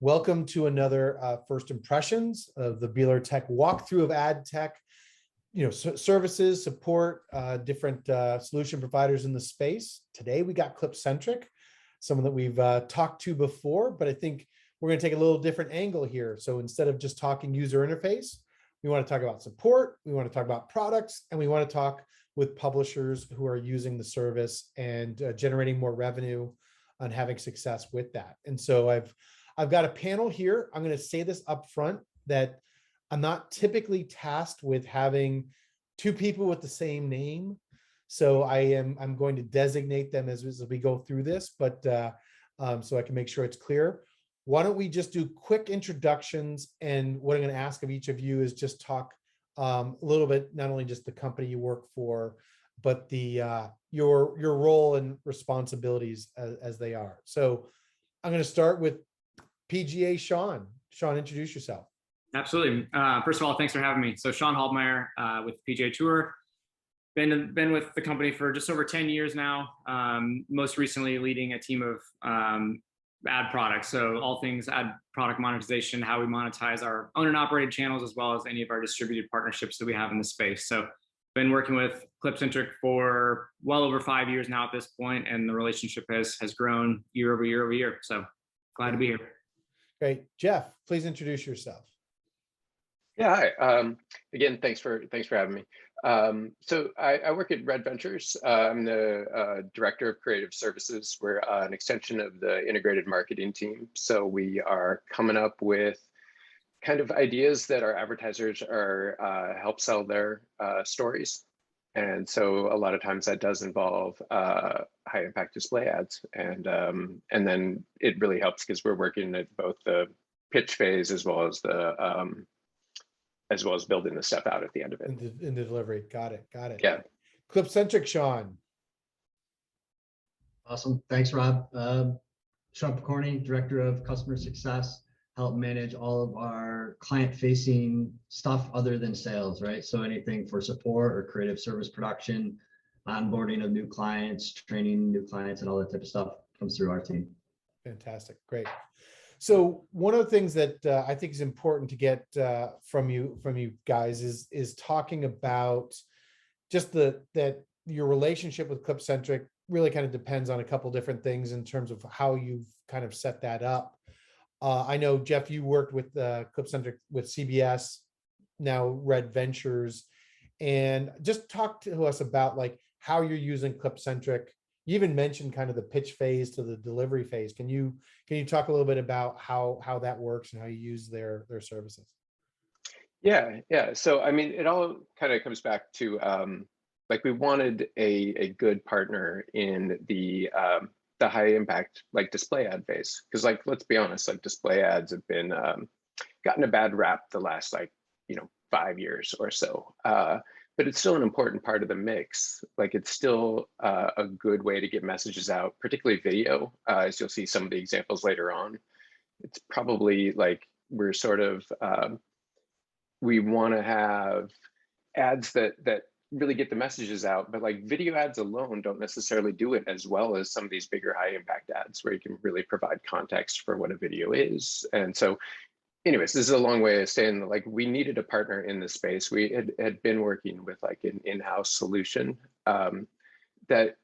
Welcome to another First Impressions of the Beeler.Tech walkthrough of ad tech, services, support, different solution providers in the space. Today we got Clipcentric, someone that we've talked to before, but I think we're going to take a little different angle here. So instead of just talking user interface, we want to talk about support, we want to talk about products, and we want to talk with publishers who are using the service and generating more revenue and having success with that. And so I've got a panel here. I'm going to say this up front that I'm not typically tasked with having two people with the same name. So I'm going to designate them as we go through this, but so I can make sure it's clear. Why don't we just do quick introductions? And what I'm going to ask of each of you is just talk a little bit, not only just the company you work for, but your role and responsibilities as they are. So I'm going to start with PGA Sean. Sean, introduce yourself. Absolutely. First of all, thanks for having me. So Sean Halbmaier with PGA Tour. Been with the company for just over 10 years now. Most recently leading a team of ad products. So all things ad product monetization, how we monetize our owned and operated channels, as well as any of our distributed partnerships that we have in the space. So been working with Clipcentric for well over 5 years now at this point, and the relationship has grown year over year over year. So glad to be here. Great. Jeff, please introduce yourself. Yeah, hi. Again, thanks for having me. So I work at Red Ventures. I'm the director of creative services. We're an extension of the integrated marketing team. So we are coming up with kind of ideas that our advertisers are help sell their stories. And so a lot of times that does involve high impact display ads. And then it really helps because we're working at both the pitch phase as well as building the stuff out at the end of it. In the delivery. Got it. Yeah. Clipcentric, Sean. Awesome. Thanks, Rob. Sean Picorni, Director of Customer Success, help manage all of our client-facing stuff other than sales, right? So anything for support or creative service production, onboarding of new clients, training new clients, and all that type of stuff comes through our team. Fantastic. Great. So one of the things that I think is important to get from you guys is talking about just that your relationship with Clipcentric really kind of depends on a couple different things in terms of how you've kind of set that up. I know, Jeff, you worked with Clipcentric with CBS, now Red Ventures, and just talk to us about like how you're using Clipcentric. You even mentioned kind of the pitch phase to the delivery phase. Can you talk a little bit about how that works and how you use their services? Yeah. So I mean, it all kind of comes back to like we wanted a good partner in the high impact like display ad phase, because like let's be honest, like display ads have been gotten a bad rap the last 5 years or so. But it's still an important part of the mix. Like it's still a good way to get messages out, particularly video, as you'll see some of the examples later on. It's probably like we're sort of, we want to have ads that really get the messages out, but like video ads alone don't necessarily do it as well as some of these bigger high impact ads where you can really provide context for what a video is. And so anyways, this is a long way of saying like we needed a partner in this space. We had been working with like an in-house solution that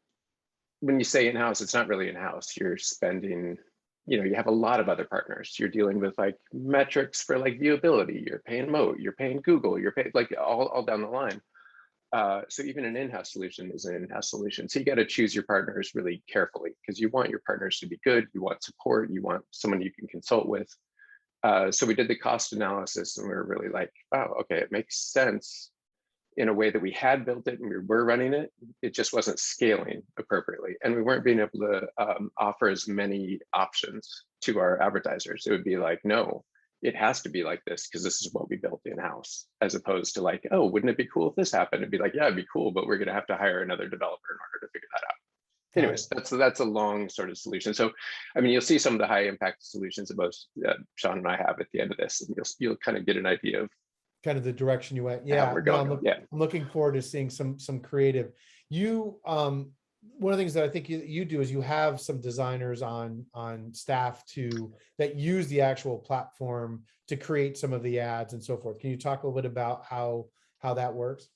when you say in-house, it's not really in-house. You're spending, you have a lot of other partners. You're dealing with like metrics for like viewability. You're paying Moat, you're paying Google, you're paying like all down the line. So even an in-house solution is an in-house solution. So you got to choose your partners really carefully because you want your partners to be good. You want support. You want someone you can consult with. So we did the cost analysis and we were really like, wow, okay, it makes sense in a way that we had built it and we were running it. It just wasn't scaling appropriately. And we weren't being able to offer as many options to our advertisers. It would be like, no, it has to be like this because this is what we built in-house, as opposed to like, oh, wouldn't it be cool if this happened? It'd be like, yeah, it'd be cool, but we're going to have to hire another developer in order to figure that out. Anyways, that's a long sort of solution. So, I mean, you'll see some of the high impact solutions that both Sean and I have at the end of this, and you'll kind of get an idea of kind of the direction you went. Yeah, we're going. I'm looking forward to seeing some creative. You one of the things that I think you do is you have some designers on staff that use the actual platform to create some of the ads and so forth. Can you talk a little bit about how that works?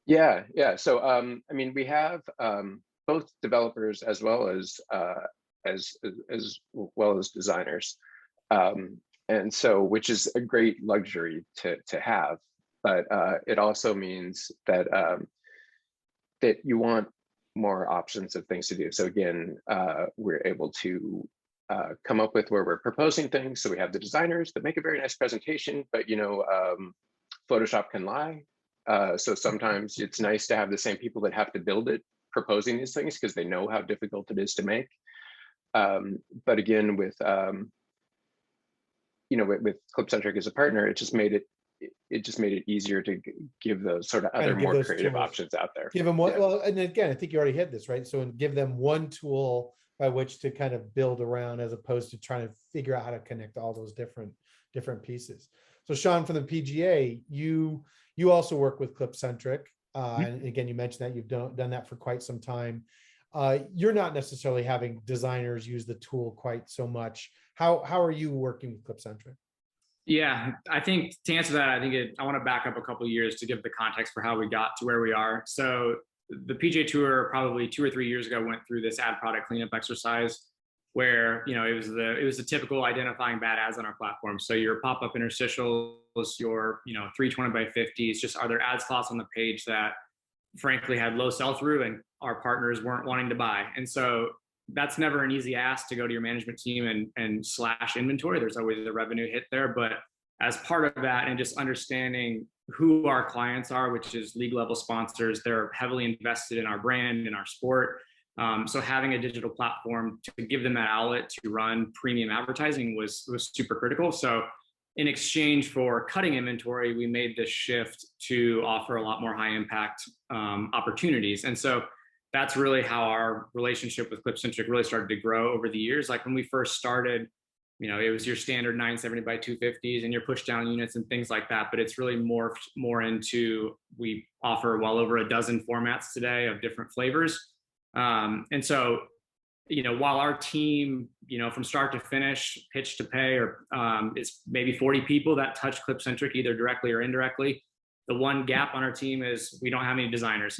Yeah, yeah. So I mean, we have both developers as well as well as designers, and so which is a great luxury to have. But it also means that that you want more options of things to do. So again, we're able to come up with where we're proposing things. So we have the designers that make a very nice presentation, but Photoshop can lie. So sometimes it's nice to have the same people that have to build it proposing these things because they know how difficult it is to make. But again, with Clipcentric as a partner, it just made it easier to give those sort of other more creative options out there. Give them one. Yeah. Well, and again, I think you already hit this, right? So give them one tool by which to kind of build around, as opposed to trying to figure out how to connect all those different pieces. So Sean, from the PGA, you also work with Clipcentric. And again, you mentioned that you've done that for quite some time. You're not necessarily having designers use the tool quite so much. How are you working with Clipcentric? Yeah, I think to answer that, I want to back up a couple of years to give the context for how we got to where we are. So the PGA Tour probably 2 or 3 years ago went through this ad product cleanup exercise where it was the typical identifying bad ads on our platform. So your pop-up interstitials, your 320 by 50s, just are there ad slots on the page that frankly had low sell-through and our partners weren't wanting to buy. And so that's never an easy ask to go to your management team and slash inventory. There's always a revenue hit there. But as part of that, and just understanding who our clients are, which is league level sponsors, they're heavily invested in our brand and our sport. So having a digital platform to give them that outlet to run premium advertising was super critical. So in exchange for cutting inventory, we made this shift to offer a lot more high impact opportunities. And so that's really how our relationship with Clipcentric really started to grow over the years. Like when we first started, it was your standard 970 by 250s and your push down units and things like that. But it's really morphed more into, we offer well over a dozen formats today of different flavors. And so, while our team, from start to finish, pitch to pay, or it's maybe 40 people that touch Clipcentric either directly or indirectly. The one gap on our team is we don't have any designers.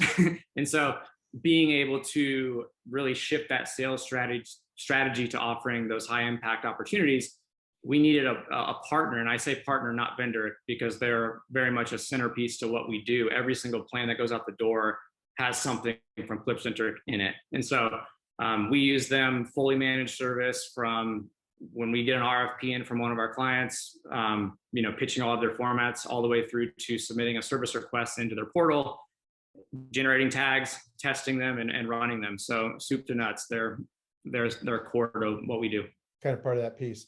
And so being able to really shift that sales strategy to offering those high impact opportunities, we needed a partner. And I say partner, not vendor, because they're very much a centerpiece to what we do. Every single plan that goes out the door has something from Clipcentric in it. And so we use them fully managed service from when we get an RFP in from one of our clients, pitching all of their formats all the way through to submitting a service request into their portal, generating tags, testing them, and running them. So soup to nuts, they're core to what we do. Kind of part of that piece.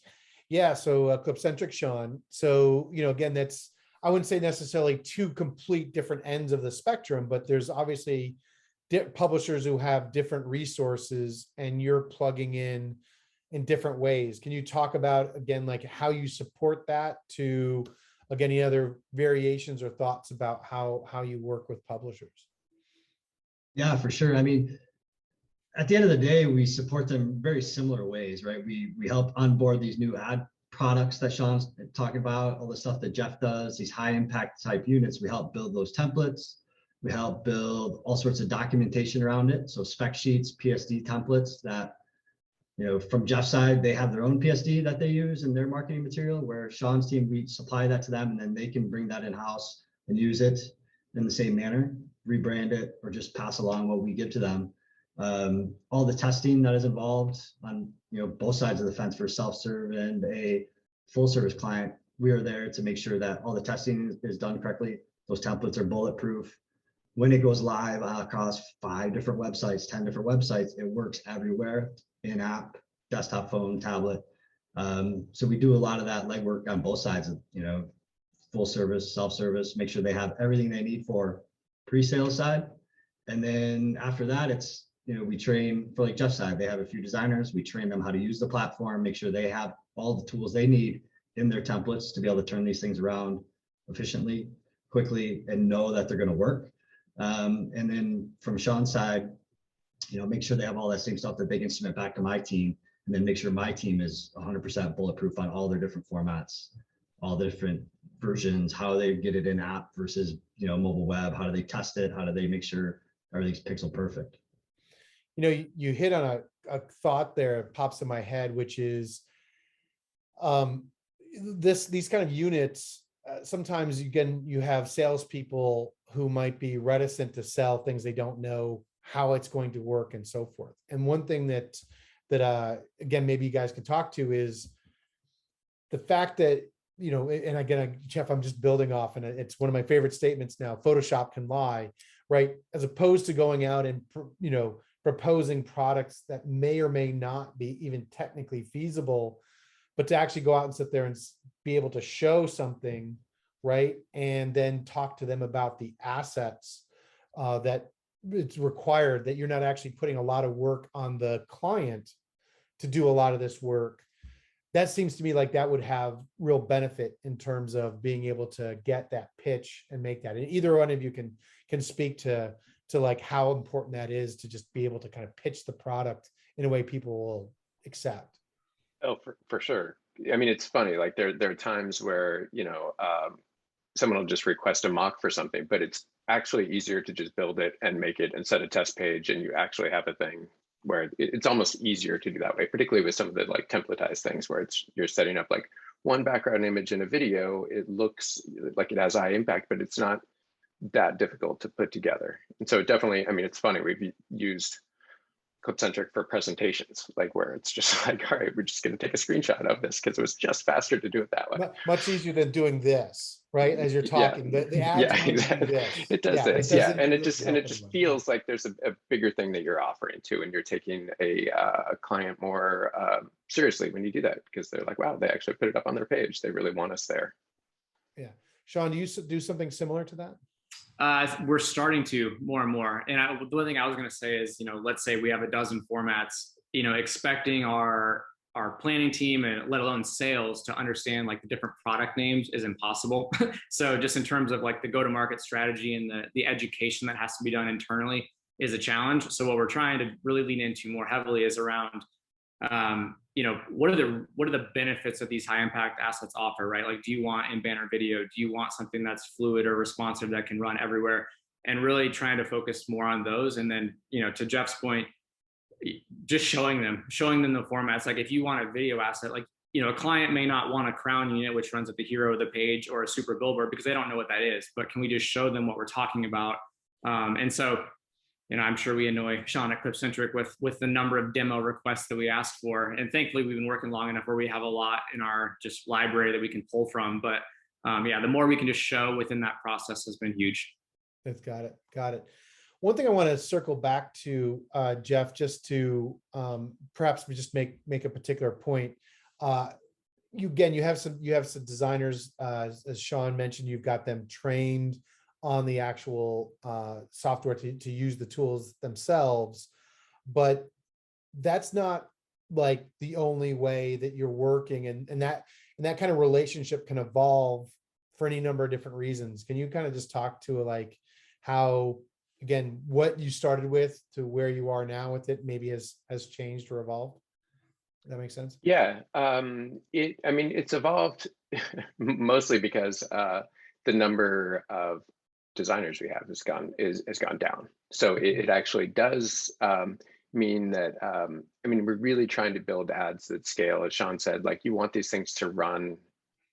Yeah. So Clipcentric, Sean. So, again, that's, I wouldn't say necessarily two complete different ends of the spectrum, but there's obviously publishers who have different resources and you're plugging in different ways. Can you talk about, again, like how you support that, to, again, any other variations or thoughts about how you work with publishers? Yeah, for sure. I mean, at the end of the day, we support them very similar ways, right? We help onboard these new ad products that Sean's talking about, all the stuff that Jeff does, these high impact type units. We help build those templates. We help build all sorts of documentation around it. So spec sheets, PSD templates that, from Jeff's side, they have their own PSD that they use in their marketing material, where Sean's team, we supply that to them and then they can bring that in-house and use it in the same manner, rebrand it, or just pass along what we give to them. All the testing that is involved on both sides of the fence for self-serve and a full service client, we are there to make sure that all the testing is done correctly. Those templates are bulletproof. When it goes live across 5 different websites, 10 different websites, it works everywhere, in-app, desktop, phone, tablet. So we do a lot of that legwork on both sides of, full service, self-service, make sure they have everything they need for pre-sale side. And then after that, it's, we train for, like Jeff's side, they have a few designers, we train them how to use the platform, make sure they have all the tools they need in their templates to be able to turn these things around efficiently, quickly, and know that they're going to work. And then from Sean's side, make sure they have all that same stuff that they can submit back to my team, and then make sure my team is 100% bulletproof on all their different formats, all the different versions, how they get it in app versus, mobile web, how do they test it, how do they make sure everything's pixel perfect. You hit on a thought there, it pops in my head, which is these kind of units. Sometimes you have salespeople who might be reticent to sell things they don't know how it's going to work and so forth. And one thing that again, maybe you guys could talk to is the fact that, and again, Jeff, I'm just building off, and it's one of my favorite statements now, Photoshop can lie, right? As opposed to going out and, proposing products that may or may not be even technically feasible, but to actually go out and sit there and be able to show something, right? And then talk to them about the assets that it's required, that you're not actually putting a lot of work on the client to do a lot of this work. That seems to me like that would have real benefit in terms of being able to get that pitch and make that. And either one of you can speak to like how important that is to just be able to kind of pitch the product in a way people will accept. Oh, for sure. I mean, it's funny, like there are times where, someone will just request a mock for something, but it's actually easier to just build it and make it and set a test page, and you actually have a thing where it's almost easier to do that way, particularly with some of the like templatized things where you're setting up like one background image in a video. It looks like it has high impact, but it's not that difficult to put together. And so definitely, I mean, it's funny, we've used Clipcentric for presentations, like where it's just like, all right, we're just going to take a screenshot of this because it was just faster to do it that way. Much easier than doing this, right? As you're talking, the ads exactly. do this. It does this, and it just feels like there's a bigger thing that you're offering too, and you're taking a client more seriously when you do that, because they're like, wow, they actually put it up on their page. They really want us there. Yeah, Sean, do you do something similar to that? We're starting to more and more. And the one thing I was going to say is, let's say we have a dozen formats, expecting our planning team and let alone sales to understand like the different product names is impossible. So just in terms of like the go-to-market strategy and the education that has to be done internally is a challenge. So what we're trying to really lean into more heavily is around, what are the benefits that these high impact assets offer, right? Like, do you want in banner video? Do you want something that's fluid or responsive that can run everywhere? And really trying to focus more on those. And then, to Jeff's point, just showing them the formats. Like if you want a video asset, like, a client may not want a crown unit, which runs at the hero of the page, or a super billboard, because they don't know what that is, but can we just show them what we're talking about? And so, I'm sure we annoy Sean at Clipcentric with the number of demo requests that we asked for. And thankfully, we've been working long enough where we have a lot in our just library that we can pull from. But the more we can just show within that process has been huge. That's got it. One thing I want to circle back to, Jeff, just to perhaps we just make a particular point. You have some designers, as Sean mentioned, you've got them trained on the actual software to use the tools themselves, but that's not like the only way that you're working, and that kind of relationship can evolve for any number of different reasons. Can you kind of just talk to like how, again, what you started with to where you are now with it maybe has changed or evolved? Does that make sense? Yeah, it's evolved mostly because the number of designers we have has gone down. So it actually does mean that we're really trying to build ads that scale. As Sean said, like you want these things to run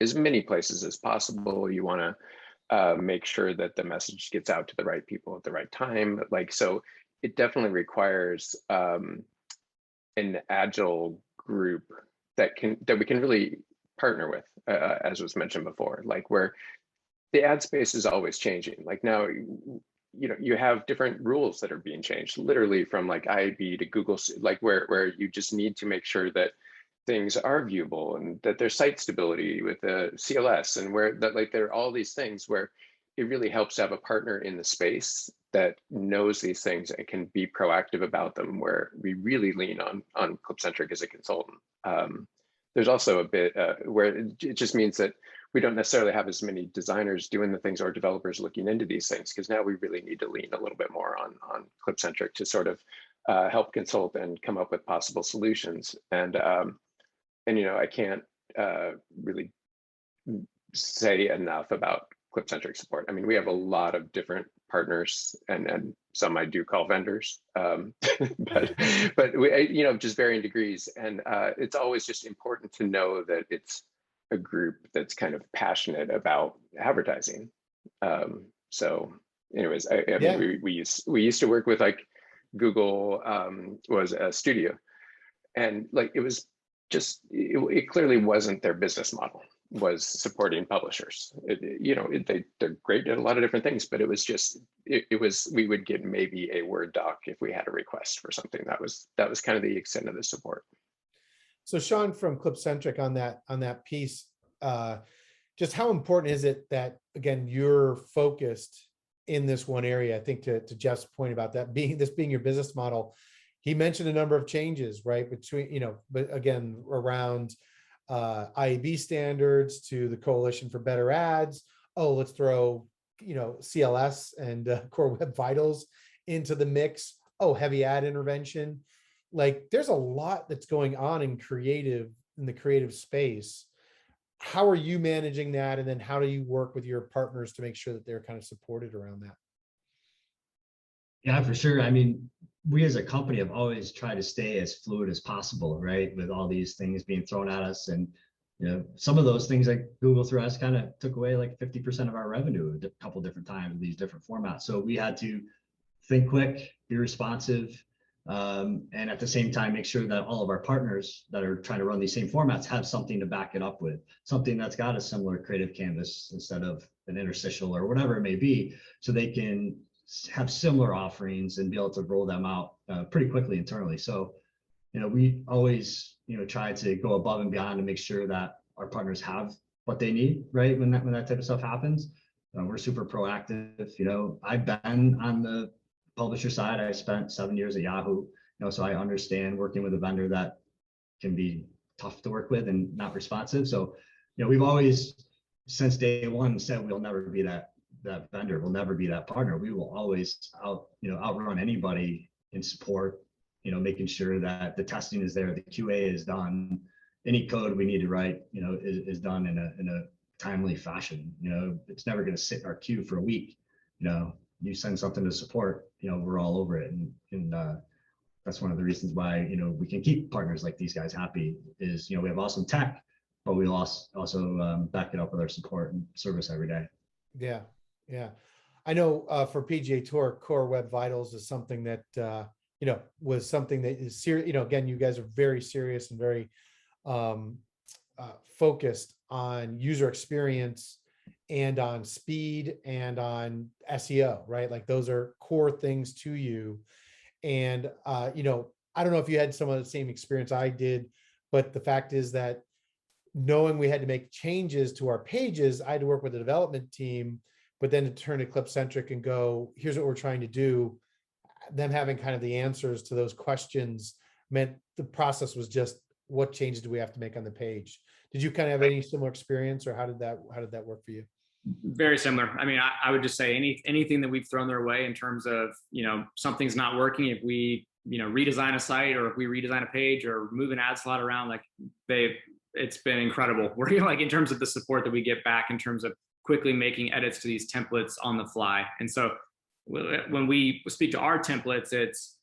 as many places as possible. You want to make sure that the message gets out to the right people at the right time. Like, so it definitely requires an agile group that we can really partner with, as was mentioned before, like where the ad space is always changing. Like now, you have different rules that are being changed, literally from like IAB to Google, like where you just need to make sure that things are viewable and that there's site stability with the CLS, and where that like there are all these things where it really helps to have a partner in the space that knows these things and can be proactive about them, where we really lean on Clipcentric as a consultant. There's also a bit where it just means that we don't necessarily have as many designers doing the things or developers looking into these things, because now we really need to lean a little bit more on Clipcentric to sort of help consult and come up with possible solutions. And I can't really say enough about Clipcentric support. I mean, we have a lot of different partners, and some I do call vendors, but we, just varying degrees. And it's always just important to know that it's a group that's kind of passionate about advertising. So, anyways, I mean, we used to work with like Google was a studio, and like it was just it clearly wasn't their business model, was supporting publishers. They're great at a lot of different things, but it was just we would get maybe a Word doc if we had a request for something. That was kind of the extent of the support. So Sean, from Clipcentric, on that piece, just how important is it that, again, you're focused in this one area? I think to Jeff's point about that being your business model, he mentioned a number of changes, right? But again, around IAB standards to the Coalition for Better Ads. Oh, let's throw, CLS and Core Web Vitals into the mix. Oh, heavy ad intervention. Like, there's a lot that's going on in the creative space. How are you managing that? And then how do you work with your partners to make sure that they're kind of supported around that? Yeah, for sure. I mean, we as a company have always tried to stay as fluid as possible, right? With all these things being thrown at us. And, some of those things like Google threw us kind of took away like 50% of our revenue a couple different times in these different formats. So we had to think quick, be responsive, and at the same time, make sure that all of our partners that are trying to run these same formats have something to back it up with, something that's got a similar creative canvas instead of an interstitial or whatever it may be, so they can have similar offerings and be able to roll them out pretty quickly internally. So, we always, try to go above and beyond to make sure that our partners have what they need, right? When that type of stuff happens, we're super proactive. I've been on the publisher side. I spent 7 years at Yahoo, so I understand working with a vendor that can be tough to work with and not responsive. So, we've always, since day one, said we'll never be that vendor, will never be that partner. We will always outrun anybody in support, making sure that the testing is there, the QA is done, any code we need to write, is done in a timely fashion. It's never going to sit in our queue for a week. You send something to support, we're all over it. And that's one of the reasons why, we can keep partners like these guys happy is, we have awesome tech, but we also back it up with our support and service every day. Yeah. Yeah. I know for PGA Tour, Core Web Vitals is something that, was something that is serious. Again, you guys are very serious and very focused on user experience and on speed and on SEO, right? Like, those are core things to you. And, I don't know if you had some of the same experience I did, but the fact is that knowing we had to make changes to our pages, I had to work with the development team, but then to turn to Clipcentric and go, here's what we're trying to do. Them having kind of the answers to those questions meant the process was just, what changes do we have to make on the page? Did you kind of have any similar experience, or how did that work for you? Very similar. I mean, I would just say anything that we've thrown their way in terms of, something's not working. If we, redesign a site, or if we redesign a page or move an ad slot around, like it's been incredible. We're like, in terms of the support that we get back in terms of quickly making edits to these templates on the fly. And so when we speak to our templates, it's,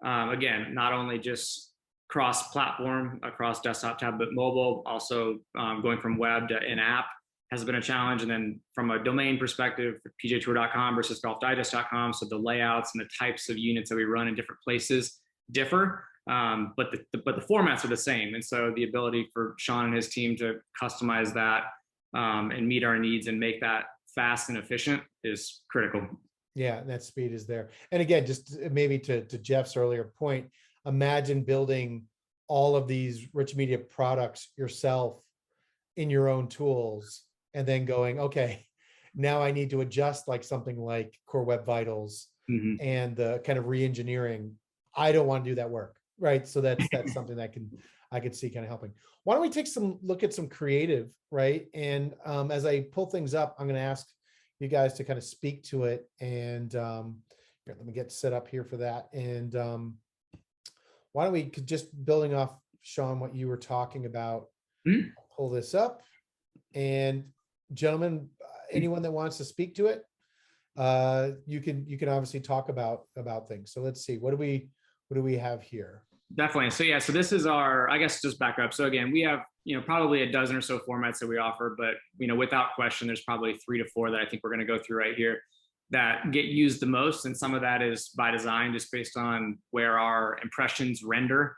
again, not only just cross-platform across desktop, tablet, mobile, also going from web to in-app has been a challenge. And then from a domain perspective, PGAtour.com versus golfdigest.com. So the layouts and the types of units that we run in different places differ, but the formats are the same. And so the ability for Sean and his team to customize that and meet our needs and make that fast and efficient is critical. Yeah, that speed is there. And again, just maybe to Jeff's earlier point, imagine building all of these rich media products yourself in your own tools, and then going, okay, now I need to adjust like something like Core Web Vitals and the kind of re-engineering. I don't want to do that work, right? So that's something that I could see kind of helping. Why don't we take some look at some creative, right? And as I pull things up, I'm going to ask you guys to kind of speak to it. And here, let me get set up here for that. And why don't we just building off, Sean, what you were talking about, Mhm. pull this up, and gentlemen, anyone that wants to speak to it, you can obviously talk about things. So let's see, what do we have here? Definitely. So yeah, so this is our, I guess just back up. So again, we have, probably a dozen or so formats that we offer, but, without question, there's probably 3 to 4 that I think we're going to go through right here that get used the most. And some of that is by design, just based on where our impressions render.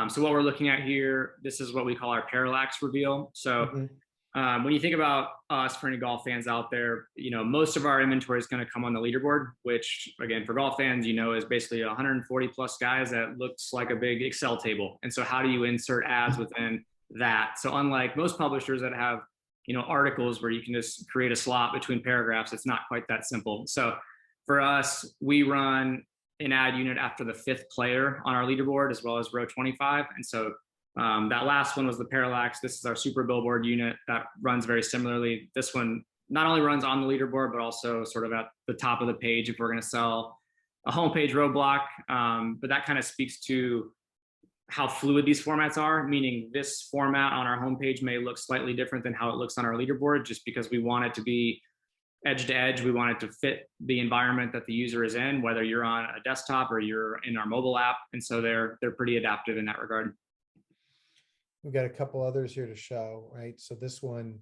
So what we're looking at here, this is what we call our parallax reveal. So when you think about us, for any golf fans out there, most of our inventory is going to come on the leaderboard, which again, for golf fans, is basically 140 plus guys that looks like a big Excel table. And so how do you insert ads within that? So unlike most publishers that have, articles where you can just create a slot between paragraphs, it's not quite that simple. So for us, we run an ad unit after the 5th player on our leaderboard, as well as row 25. And so that last one was the parallax. This is our super billboard unit that runs very similarly. This one not only runs on the leaderboard, but also sort of at the top of the page if we're going to sell a homepage roadblock. But that kind of speaks to how fluid these formats are, meaning this format on our homepage may look slightly different than how it looks on our leaderboard, just because we want it to be edge to edge. We want it to fit the environment that the user is in, whether you're on a desktop or you're in our mobile app. And so they're pretty adaptive in that regard. We've got a couple others here to show, right? So this one.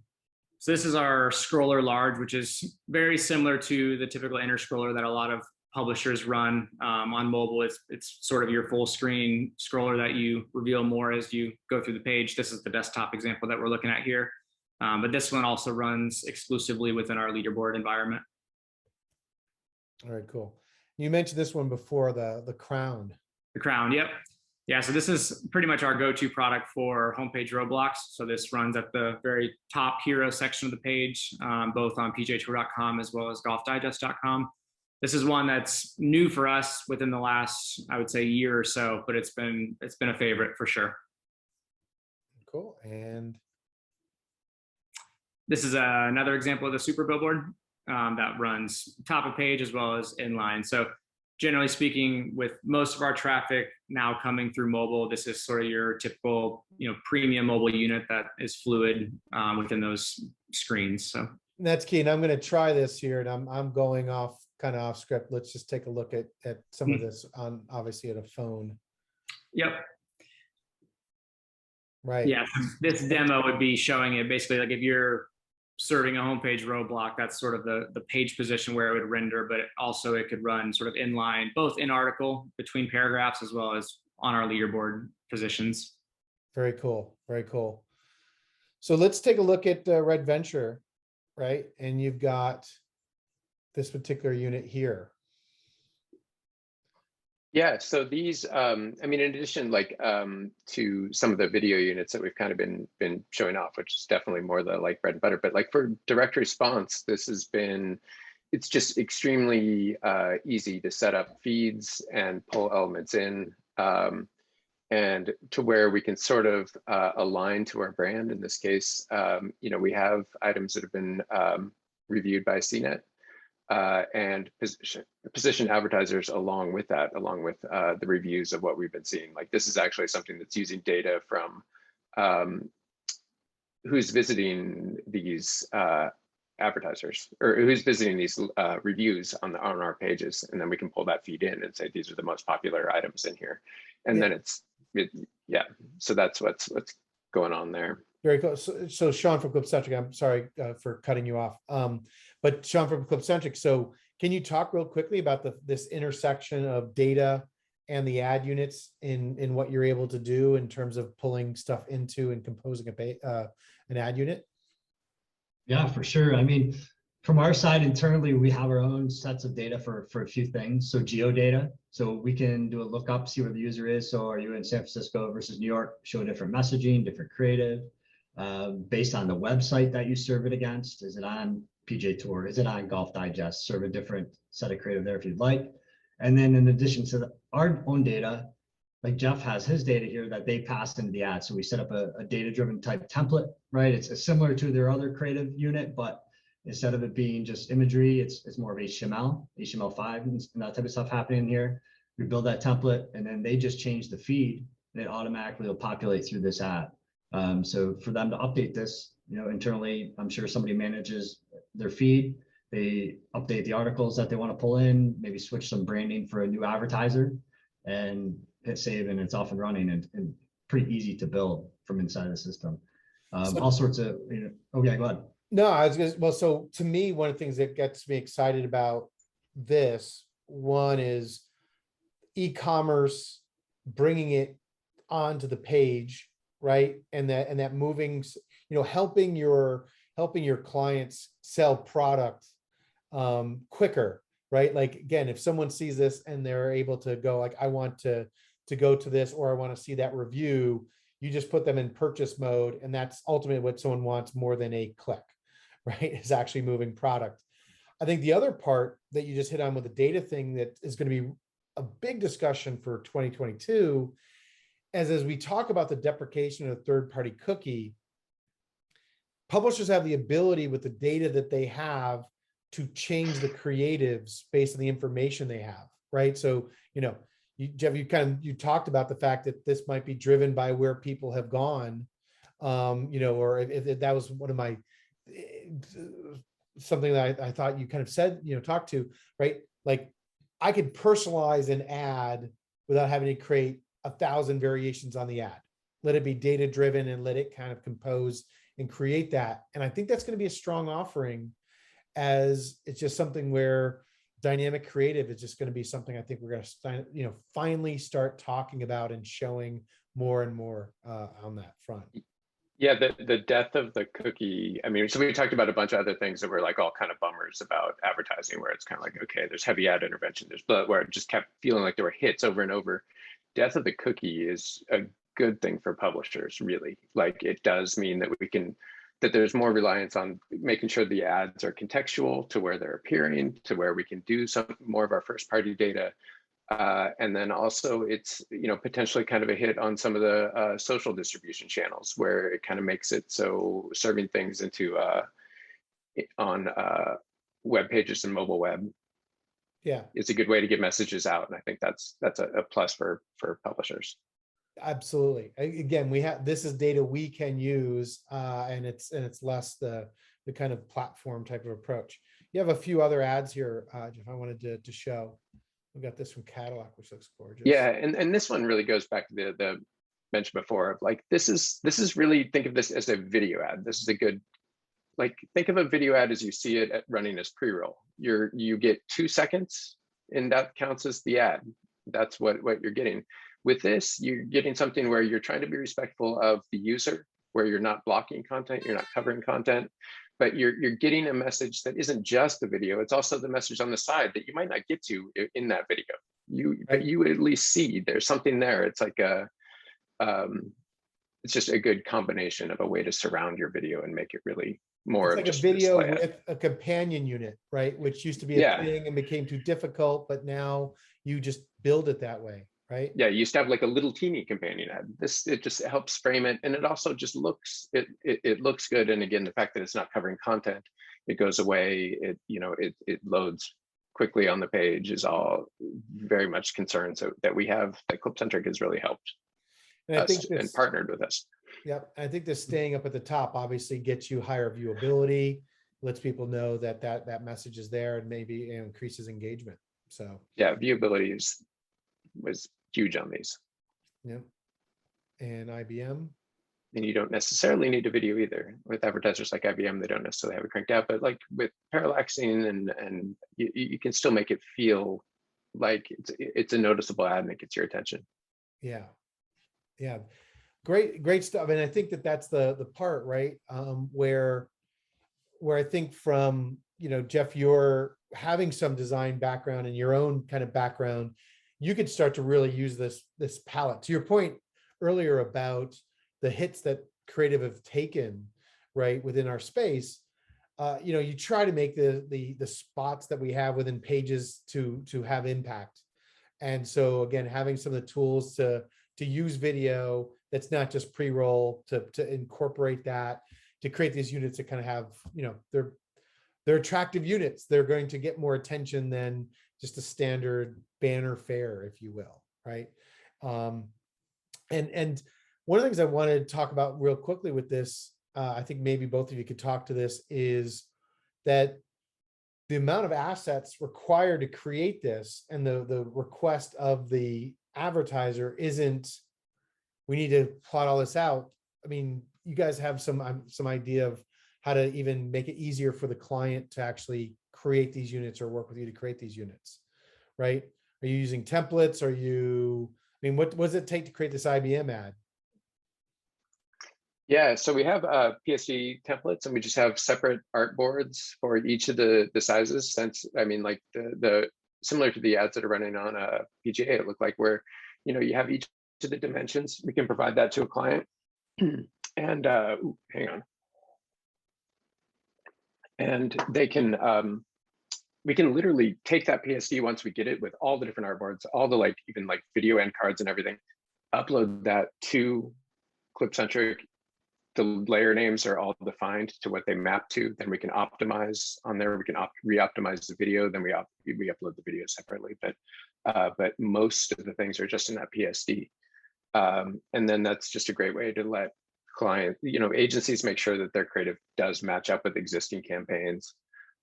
So this is our scroller large, which is very similar to the typical inner scroller that a lot of publishers run on mobile. It's sort of your full screen scroller that you reveal more as you go through the page. This is the desktop example that we're looking at here. But this one also runs exclusively within our leaderboard environment. All right, cool. You mentioned this one before, the crown. The crown, yep. Yeah, so this is pretty much our go-to product for homepage roadblocks. So this runs at the very top hero section of the page, both on PGAtour.com as well as golfdigest.com. This is one that's new for us within the last, I would say, year or so, but it's been a favorite for sure. Cool. And this is another example of the super billboard that runs top of page as well as inline. So generally speaking, with most of our traffic now coming through mobile, this is sort of your typical, premium mobile unit that is fluid within those screens. So that's key. And I'm going to try this here, and I'm going kind of off script. Let's just take a look at some of this on, obviously, at a phone. Yep. Right. Yeah. This demo would be showing it basically like if you're serving a homepage roadblock, that's sort of the page position where it would render, but also it could run sort of inline, both in article between paragraphs as well as on our leaderboard positions. Very cool. Very cool. So let's take a look at Red Venture, right? And you've got this particular unit here. Yeah, so these, in addition, to some of the video units that we've kind of been showing off, which is definitely more the bread and butter, but for direct response, it's just extremely easy to set up feeds and pull elements in, and to where we can sort of align to our brand. In this case, we have items that have been reviewed by CNET. And position advertisers along with the reviews of what we've been seeing. Like this is actually something that's using data from who's visiting these advertisers, or who's visiting these reviews on our pages, and then we can pull that feed in and say these are the most popular items in here, and then so that's what's going on there. Very cool. So Sean from Clipcentric, I'm sorry for cutting you off. But Sean from Clipcentric, so can you talk real quickly about this intersection of data and the ad units in what you're able to do in terms of pulling stuff into and composing an ad unit? Yeah, for sure. I mean, from our side internally, we have our own sets of data for a few things. So geo data, so we can do a lookup, see where the user is. So are you in San Francisco versus New York? Show different messaging, different creative. Based on the website that you serve it against. Is it on PGA Tour? Is it on Golf Digest? Serve a different set of creative there if you'd like. And then in addition to our own data, like Jeff has his data here that they passed into the ad. So we set up a data-driven type template, right? It's similar to their other creative unit, but instead of it being just imagery, it's more of HTML, HTML5 and that type of stuff happening here. we build that template, and then they just change the feed, and it automatically will populate through this ad. So for them to update this, internally, I'm sure somebody manages their feed. They update the articles that they want to pull in, maybe switch some branding for a new advertiser, and hit save, and it's off and running, and pretty easy to build from inside the system. All sorts of, oh yeah, go ahead. No, I was gonna, well, so to me, one of the things that gets me excited about this one is e-commerce, bringing it onto the page, right? And that moving, helping your clients sell product quicker, right? Like, again, if someone sees this and they're able to go like, I want to go to this, or I want to see that review, you just put them in purchase mode. And that's ultimately what someone wants more than a click, right? Is actually moving product. I think the other part that you just hit on with the data thing that is going to be a big discussion for 2022, as we talk about the deprecation of a third-party cookie, publishers have the ability with the data that they have to change the creatives based on the information they have, right? So, Jeff, you talked about the fact that this might be driven by where people have gone, or if that was one of my something that I thought you kind of said, talked to, right? Like, I could personalize an ad without having to create 1,000 variations on the ad. Let it be data driven and let it kind of compose and create that. And I think that's going to be a strong offering, as it's just something where dynamic creative is just going to be something I think we're going to finally start talking about and showing more and more on that front. Yeah, the death of the cookie. I mean, so we talked about a bunch of other things that were like all kind of bummers about advertising, where it's kind of like, okay, there's heavy ad intervention, there's where it just kept feeling like there were hits over and over. Death of the cookie is a good thing for publishers, really. Like, it does mean that that there's more reliance on making sure the ads are contextual to where they're appearing, to where we can do some more of our first party data. And then also it's, potentially kind of a hit on some of the social distribution channels, where it kind of makes it so serving things into on web pages and mobile web, it's a good way to get messages out. And I think that's a plus for publishers. Absolutely. Again, this is data we can use, and it's less the kind of platform type of approach. You have a few other ads here, Jeff, I wanted to show. We got this from Cadillac, which looks gorgeous. Yeah, and this one really goes back to the mention before of like, this is really, think of this as a video ad. This is a good, like, think of a video ad as you see it running as pre-roll. You get 2 seconds, and that counts as the ad. That's what you're getting. With this, you're getting something where you're trying to be respectful of the user, where you're not blocking content, you're not covering content, but you're getting a message that isn't just the video. It's also the message on the side that you might not get to in that video. But you at least see there's something there. It's like it's just a good combination of a way to surround your video and make it really more of like just a video with a companion unit, right? Which used to be a thing and became too difficult, but now you just build it that way, right? Yeah, you used to have like a little teeny companion ad. It just helps frame it, and it also just looks it looks good. And again, the fact that it's not covering content, it goes away. It loads quickly on the page is all very much concerned. So that Clipcentric has really helped us and partnered with us. Yep, I think this staying up at the top obviously gets you higher viewability, lets people know that message is there, and maybe increases engagement. So yeah, viewability was huge on these. Yeah, and IBM. And you don't necessarily need a video either. With advertisers like IBM, they don't necessarily have it cranked out, but like with parallaxing and you can still make it feel like it's a noticeable ad and it gets your attention. Yeah, great stuff. And I think that's the part, right, where I think from, Jeff, you're having some design background and your own kind of background, you could start to really use this palette. To your point earlier about the hits that creative have taken, right, within our space, you try to make the spots that we have within pages to have impact. And so again, having some of the tools to use video that's not just pre-roll, to incorporate that, to create these units that kind of have, they're attractive units. They're going to get more attention than just a standard banner fare, if you will, right? And one of the things I wanted to talk about real quickly with this, I think maybe both of you could talk to this, is that the amount of assets required to create this and the request of the advertiser isn't, we need to plot all this out. I mean, you guys have some idea of how to even make it easier for the client to actually create these units or work with you to create these units, right? Are you using templates? Are you, I mean, what does it take to create this IBM ad? Yeah, so we have PSD templates, and we just have separate artboards for each of the sizes. Since I mean, like the similar to the ads that are running on a PGA, it look like where you have each of the dimensions. We can provide that to a client, and hang on, and they can we can literally take that PSD once we get it with all the different artboards, all the even video end cards and everything, upload that to Clipcentric. The layer names are all defined to what they map to. Then we can optimize on there. We can re-optimize the video. Then we upload the video separately. But most of the things are just in that PSD. And then that's just a great way to let agencies make sure that their creative does match up with existing campaigns.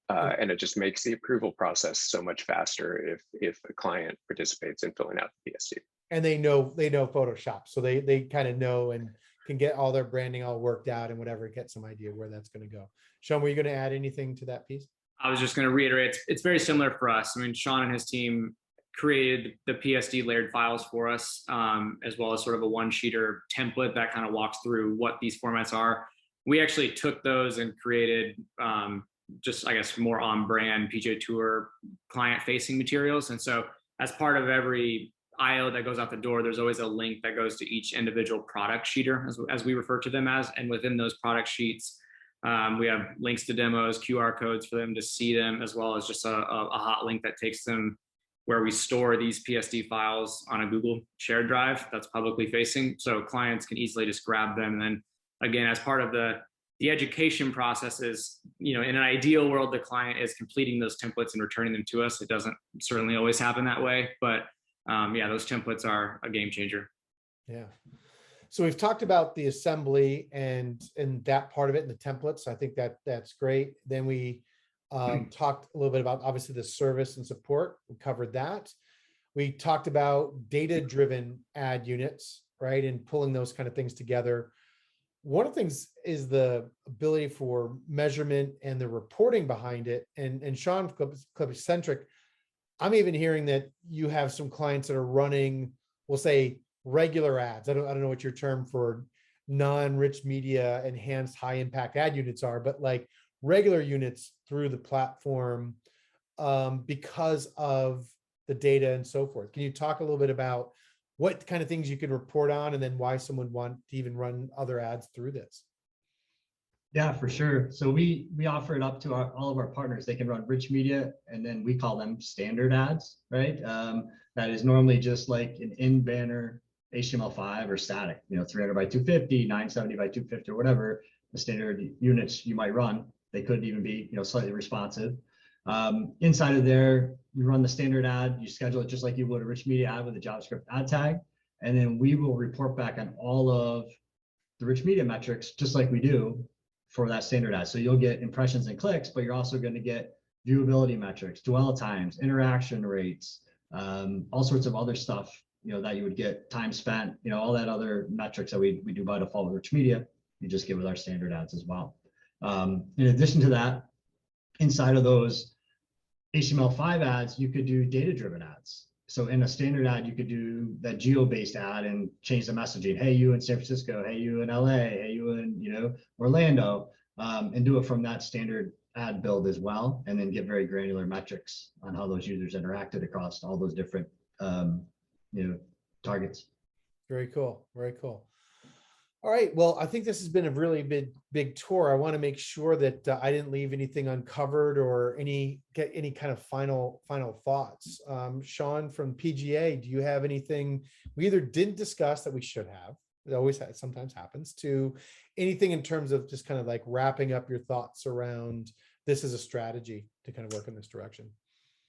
And it just makes the approval process so much faster if a client participates in filling out the PSD. And they know Photoshop, so they kind of know and can get all their branding all worked out and whatever, get some idea where that's going to go. Sean, were you going to add anything to that piece? I was just going to reiterate, it's very similar for us. I mean, Sean and his team created the PSD layered files for us, as well as sort of a one-sheeter template that kind of walks through what these formats are. We actually took those and created just, I guess, more on-brand PGA Tour client-facing materials. And so as part of every IO that goes out the door, there's always a link that goes to each individual product sheeter, as we refer to them as. And within those product sheets, we have links to demos, QR codes for them to see them, as well as just a hot link that takes them where we store these PSD files on a Google shared drive that's publicly facing. So clients can easily just grab them. And then again, as part of the education process is, in an ideal world, the client is completing those templates and returning them to us. It doesn't certainly always happen that way, but yeah, those templates are a game changer. Yeah. So we've talked about the assembly and that part of it and the templates. I think that's great. Then we talked a little bit about obviously the service and support. We covered that. We talked about data-driven ad units, right? And pulling those kind of things together. One of the things is the ability for measurement and the reporting behind it. And Sean, Clipcentric, I'm even hearing that you have some clients that are running, we'll say, regular ads. I don't know what your term for non-rich media enhanced high impact ad units are, but like regular units through the platform because of the data and so forth. Can you talk a little bit about what kind of things you can report on and then why someone would want to even run other ads through this? Yeah, for sure. So we offer it up to all of our partners. They can run rich media, and then we call them standard ads, right? That is normally just like an in-banner HTML5 or static, 300 by 250, 970 by 250, or whatever the standard units you might run. They could even be, slightly responsive. Inside of there, we run the standard ad. You schedule it just like you would a rich media ad with a JavaScript ad tag, and then we will report back on all of the rich media metrics, just like we do for that standard ad. So you'll get impressions and clicks, but you're also going to get viewability metrics, dwell times, interaction rates, all sorts of other stuff, that you would get, time spent, all that other metrics that we do by default with rich media, you just get with our standard ads as well. In addition to that, inside of those HTML5 ads, you could do data-driven ads. So in a standard ad, you could do that geo-based ad and change the messaging. Hey, you in San Francisco. Hey, you in LA. Hey, you in Orlando, and do it from that standard ad build as well, and then get very granular metrics on how those users interacted across all those different targets. Very cool. Very cool. All right. Well, I think this has been a really big tour. I want to make sure that I didn't leave anything uncovered or get any kind of final thoughts. Sean from PGA, do you have anything we either didn't discuss that we should have? It sometimes happens, to anything in terms of just kind of like wrapping up your thoughts around this as a strategy to kind of work in this direction?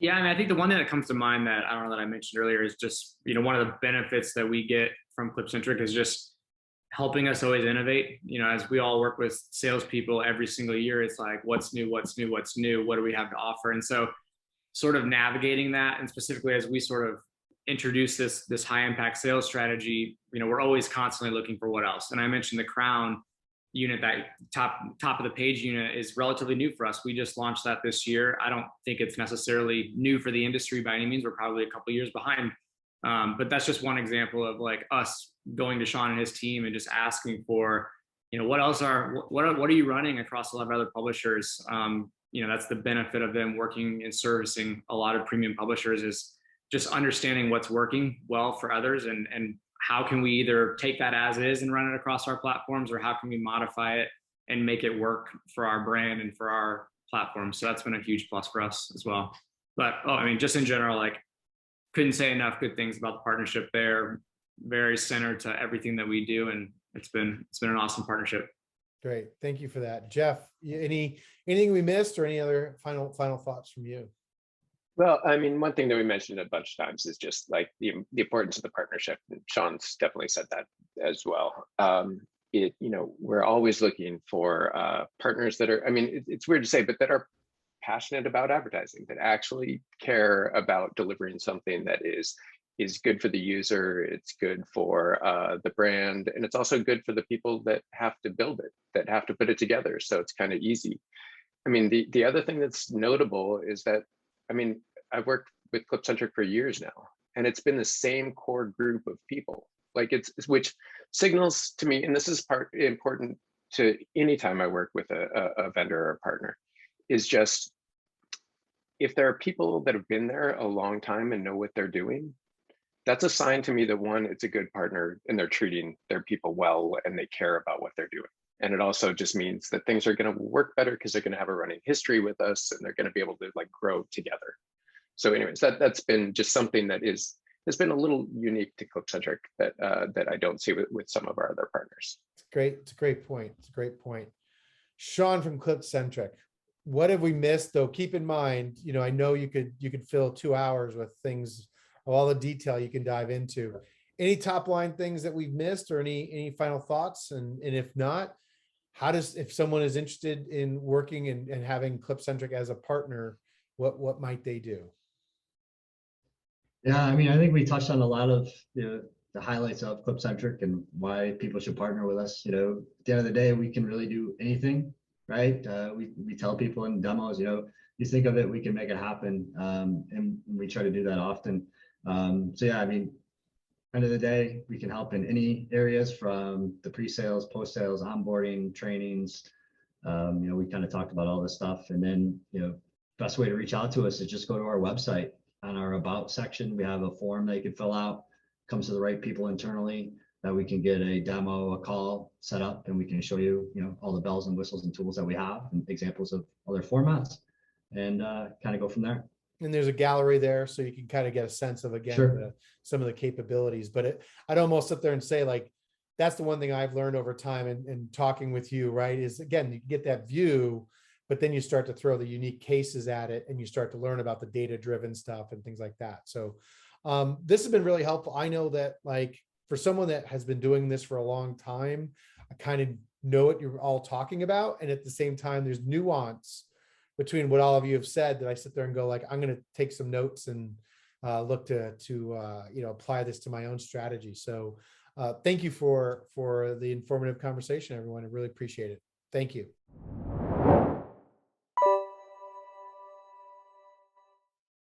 Yeah, I mean, I think the one thing that comes to mind that I don't know that I mentioned earlier is just, one of the benefits that we get from Clipcentric is just helping us always innovate. As we all work with salespeople every single year, it's like, what's new, what's new, what's new, what do we have to offer? And so sort of navigating that, and specifically as we sort of introduce this high impact sales strategy, we're always constantly looking for what else. And I mentioned the Crown unit, that top of the page unit, is relatively new for us. We just launched that this year. I don't think it's necessarily new for the industry by any means. We're probably a couple of years behind, but that's just one example of like us going to Sean and his team and just asking for, what are you running across a lot of other publishers? That's the benefit of them working and servicing a lot of premium publishers, is just understanding what's working well for others, and how can we either take that as is and run it across our platforms, or how can we modify it and make it work for our brand and for our platform. So that's been a huge plus for us as well. But I mean, just in general, like, couldn't say enough good things about the partnership there. Very centered to everything that we do, and it's been an awesome partnership. Great, thank you for that, Jeff. Anything we missed, or any other final thoughts from you? Well, I mean, one thing that we mentioned a bunch of times is just like the importance of the partnership. And Sean's definitely said that as well. We're always looking for partners that are, I mean, it's weird to say, but that are passionate about advertising, that actually care about delivering something that is good for the user, it's good for the brand, and it's also good for the people that have to build it, that have to put it together. So it's kind of easy. I mean, the other thing that's notable is that, I mean, I've worked with Clipcentric for years now, and it's been the same core group of people. Like, which signals to me, and this is important to any time I work with a vendor or a partner, is just, if there are people that have been there a long time and know what they're doing, that's a sign to me that, one, it's a good partner and they're treating their people well and they care about what they're doing. And it also just means that things are going to work better because they're going to have a running history with us, and they're going to be able to like grow together. So anyways, that's been just something that has been a little unique to Clipcentric that I don't see with some of our other partners. It's great. It's a great point. It's a great point. Sean from Clipcentric, what have we missed though? Keep in mind, I know you could fill 2 hours with things, all the detail you can dive into. Any top line things that we've missed, or any final thoughts? And if not, if someone is interested in working and having Clipcentric as a partner, what might they do? Yeah, I mean, I think we touched on a lot of the highlights of Clipcentric and why people should partner with us. At the end of the day, we can really do anything, right? We tell people in demos, you think of it, we can make it happen, and we try to do that often. So yeah, I mean, end of the day, we can help in any areas, from the pre-sales, post-sales, onboarding, trainings. We kind of talked about all this stuff. And then, best way to reach out to us is just go to our website. On our about section, we have a form that you can fill out, comes to the right people internally, that we can get a demo, a call set up, and we can show you, all the bells and whistles and tools that we have and examples of other formats, and kind of go from there. And there's a gallery there, so you can kind of get a sense of, again, Sure. some of the capabilities. But I'd almost sit there and say, like, that's the one thing I've learned over time and talking with you, right, is, again, you get that view, but then you start to throw the unique cases at it, and you start to learn about the data-driven stuff and things like that. So this has been really helpful. I know that, like, for someone that has been doing this for a long time, I kind of know what you're all talking about. And at the same time, there's nuance between what all of you have said that I sit there and go, like, I'm going to take some notes and look to apply this to my own strategy. So thank you for the informative conversation, everyone. I really appreciate it. Thank you.